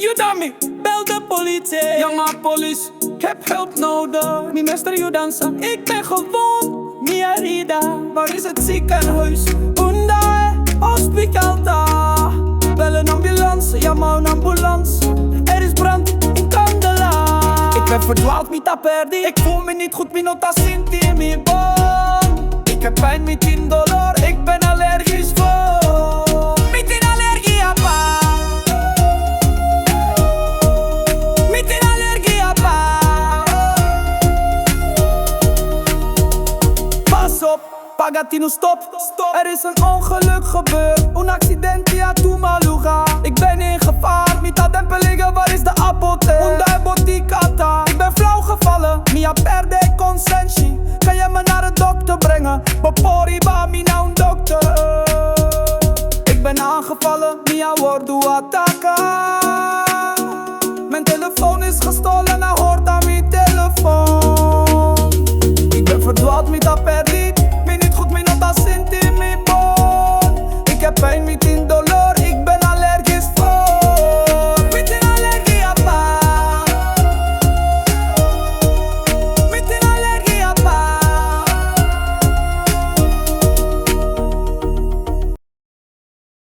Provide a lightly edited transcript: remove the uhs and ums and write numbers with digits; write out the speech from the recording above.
Ayúdame, bel de politie. Jonge police, ik heb hulp nodig. Mi meester Judansa, ik ben gewoon Mia Rida. Waar is het ziekenhuis? Undae, hospitaal daar. Bel een ambulance, ja maar een ambulance. Er is brand in Kandelaar. Ik ben verdwaald, mi taperdi. Ik voel me niet goed, mi nota sinti mi bon. Ik heb pijn, mi tin dolor. Ik ben allergisch voor. Mi tin allergie a pa. Mi tin allergie a pa. Pas op, Pagatino stop. Er is een ongeluk gebeurd. Un accidente a tu maluga. Ik ben in gevaar, mita dempelige, waar is de apotheek? Undai boticata. Ik ben flauw gevallen, mia perde consensi. Kan je me naar de dokter brengen? Bepori ba mi na un dokter. Ik ben aangevallen, mia wordu attacca. Mijn telefoon is gestolen, hij hoort aan mijn telefoon.